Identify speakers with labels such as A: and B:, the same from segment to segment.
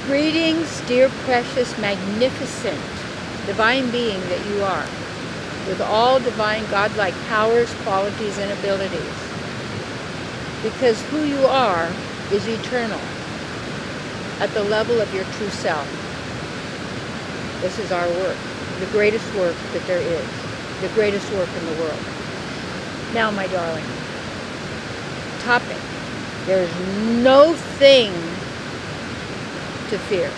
A: Greetings, dear, precious, magnificent, divine being that you are, with all divine, godlike powers, qualities, and abilities. Because who you are is eternal, at the level of your true self. This is our work, the greatest work that there is, the greatest work in the world. Now, my darling, topic. There's no thing to fear.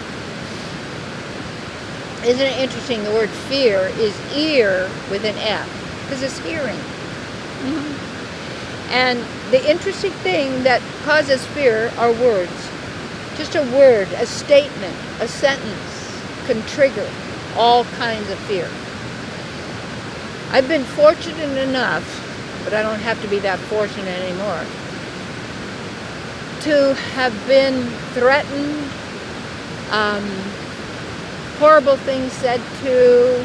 A: Isn't it interesting? The word fear is ear with an F, because it's hearing. And the interesting thing that causes fear are words. Just a word, a statement, a sentence can trigger all kinds of fear. I've been fortunate enough, but I don't have to be that fortunate anymore, to have been threatened, horrible things said to,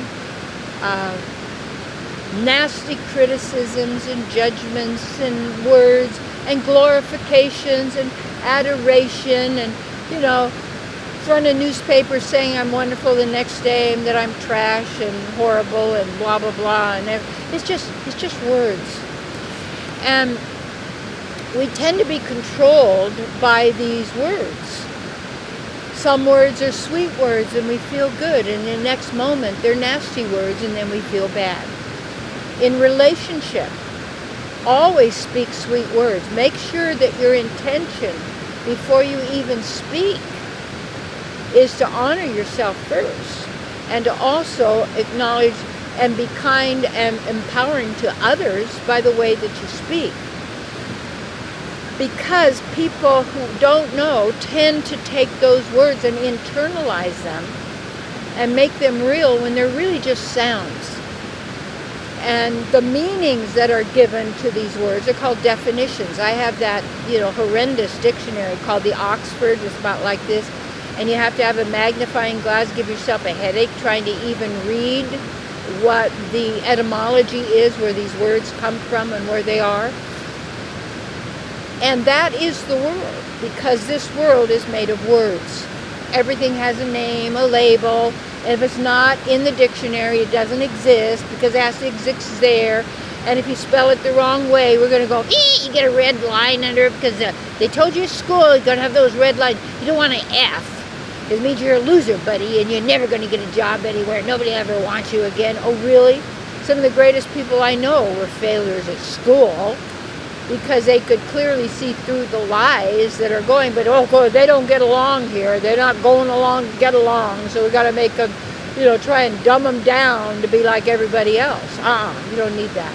A: nasty criticisms and judgments and words and glorifications and adoration and, front of newspapers saying I'm wonderful the next day and that I'm trash and horrible and blah, blah, blah. And it's just words. And we tend to be controlled by these words. Some words are sweet words and we feel good, and the next moment they're nasty words and then we feel bad. In relationship, always speak sweet words. Make sure that your intention before you even speak is to honor yourself first, and to also acknowledge and be kind and empowering to others by the way that you speak. Because people who don't know tend to take those words and internalize them and make them real when they're really just sounds. And the meanings that are given to these words are called definitions. I have that, horrendous dictionary called the Oxford. It's about like this. And you have to have a magnifying glass, give yourself a headache trying to even read what the etymology is, where these words come from and where they are. And that is the world, because this world is made of words. Everything has a name, a label. And if it's not in the dictionary, it doesn't exist, because it has to exist there. And if you spell it the wrong way, we're going to go, you get a red line under it, because they told you at school you're going to have those red lines. You don't want an F. It means you're a loser, buddy, and you're never going to get a job anywhere. Nobody ever wants you again. Oh, really? Some of the greatest people I know were failures at school, because they could clearly see through the lies that are going, but they don't get along here. They're not going along to get along, so we got to make them, try and dumb them down to be like everybody else. You don't need that.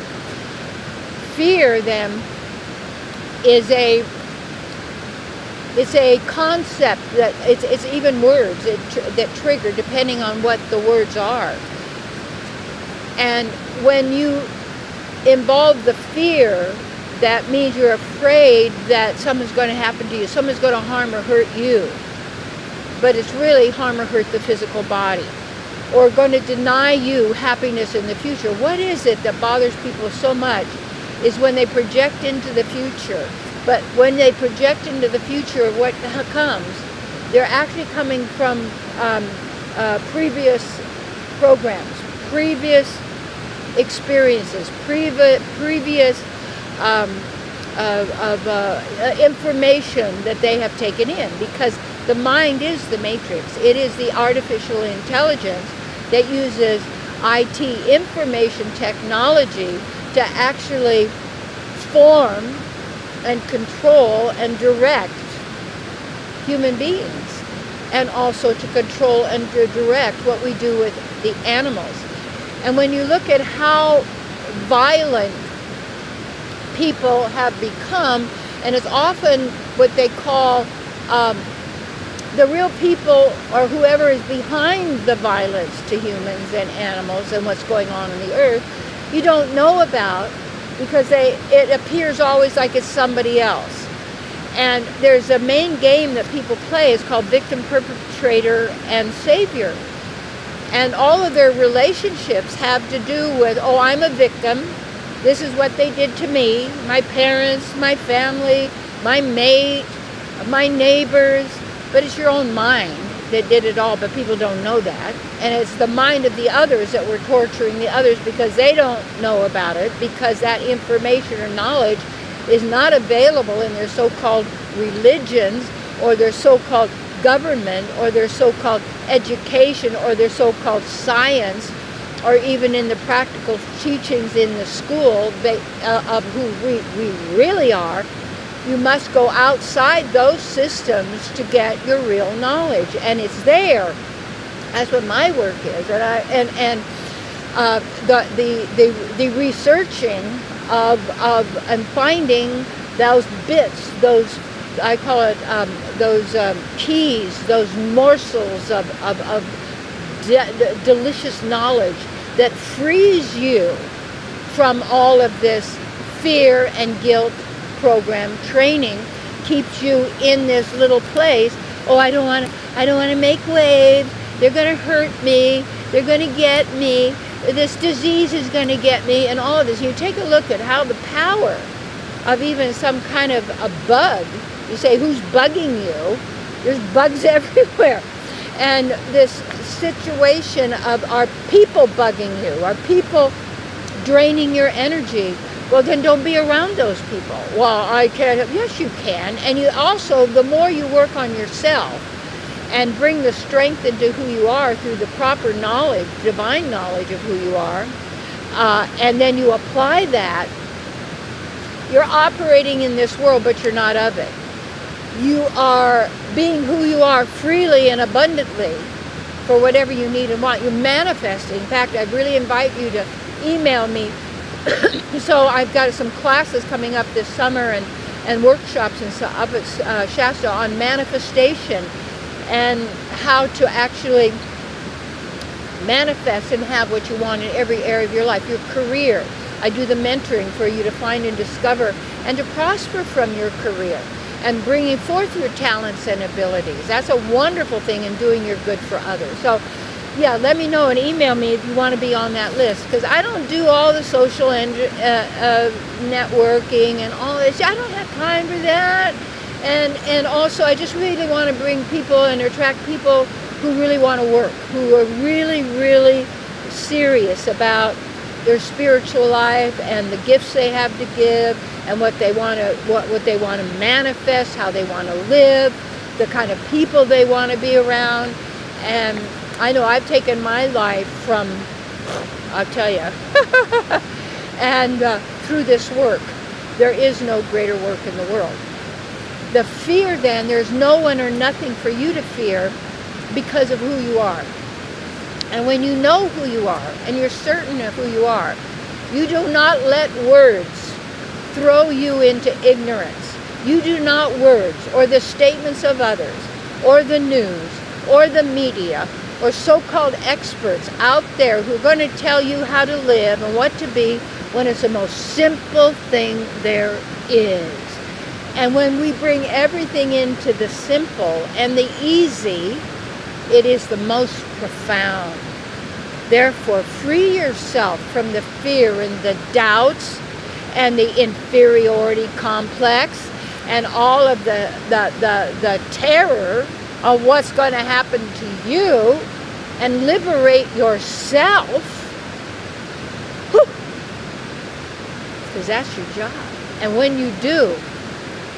A: Fear, then, is a concept that it's even words that trigger depending on what the words are. And when you involve the fear, that means you're afraid that something's going to happen to you. Someone's going to harm or hurt you. But it's really harm or hurt the physical body. Or going to deny you happiness in the future. What is it that bothers people so much is when they project into the future. But when they project into the future of what comes, they're actually coming from previous programs, previous experiences, previous information that they have taken in, because the mind is the matrix. It is the artificial intelligence that uses IT, information technology, to actually form and control and direct human beings, and also to control and to direct what we do with the animals. And when you look at how violent people have become, and it's often what they call the real people, or whoever is behind the violence to humans and animals and what's going on the earth, you don't know about, because it appears always like it's somebody else. And there's a main game that people play, is called victim, perpetrator, and savior. And all of their relationships have to do with, I'm a victim. This is what they did to me, my parents, my family, my mate, my neighbors. But it's your own mind. that did it all, but people don't know that. And it's the mind of the others that we're torturing the others because they don't know about it, because that information or knowledge is not available in their so-called religions or their so-called government or their so-called education or their so-called science, or even in the practical teachings in the school of who we really are. You must go outside those systems to get your real knowledge, and it's there. That's what my work is, and the researching of and finding those bits, those, I call it those keys, those morsels of delicious knowledge that frees you from all of this fear and guilt program training, keeps you in this little place. Oh, I don't want to make waves. They're going to hurt me. They're going to get me. This disease is going to get me, and all of this. You take a look at how the power of even some kind of a bug. You say, who's bugging you? There's bugs everywhere. And this situation of our people bugging you, our people draining your energy, well, then don't be around those people. Well, I can't. Yes, you can. And you also, the more you work on yourself and bring the strength into who you are through the proper knowledge, divine knowledge of who you are, and then you apply that, you're operating in this world, but you're not of it. You are being who you are freely and abundantly for whatever you need and want. You're manifesting. In fact, I really invite you to email me. So I've got some classes coming up this summer and workshops and up at Shasta on manifestation and how to actually manifest and have what you want in every area of your life. Your career. I do the mentoring for you to find and discover and to prosper from your career and bringing forth your talents and abilities. That's a wonderful thing in doing your good for others. So yeah, let me know and email me if you want to be on that list, because I don't do all the social networking and all this. I don't have time for that. And also, I just really want to bring people and attract people who really want to work, who are really, really serious about their spiritual life and the gifts they have to give and what they want to what they want to manifest, how they want to live, the kind of people they want to be around. And I know I've taken my life from, I'll tell you, and through this work, there is no greater work in the world. The fear then, there's no one or nothing for you to fear because of who you are. And when you know who you are and you're certain of who you are, you do not let words throw you into ignorance. You do not words or the statements of others or the news or the media or so-called experts out there who are going to tell you how to live and what to be when it's the most simple thing there is. And when we bring everything into the simple and the easy, it is the most profound. Therefore, free yourself from the fear and the doubts and the inferiority complex and all of the terror of what's going to happen to you, and liberate yourself, because that's your job. And when you do,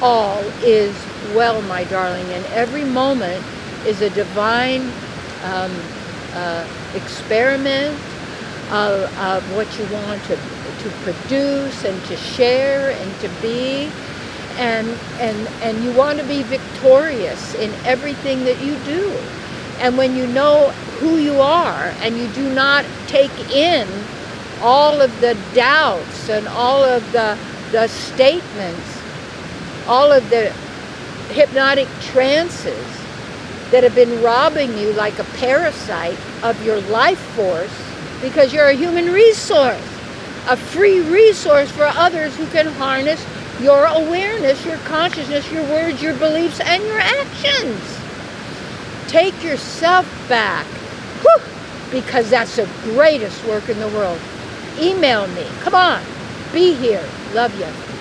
A: all is well, my darling, and every moment is a divine experiment of what you want to produce and to share and to be. And you want to be victorious in everything that you do. And when you know who you are and you do not take in all of the doubts and all of the statements, all of the hypnotic trances that have been robbing you like a parasite of your life force, because you're a human resource, a free resource for others who can harness your awareness, your consciousness, your words, your beliefs, and your actions. Take yourself back, because that's the greatest work in the world. Email me. Come on. Be here. Love you.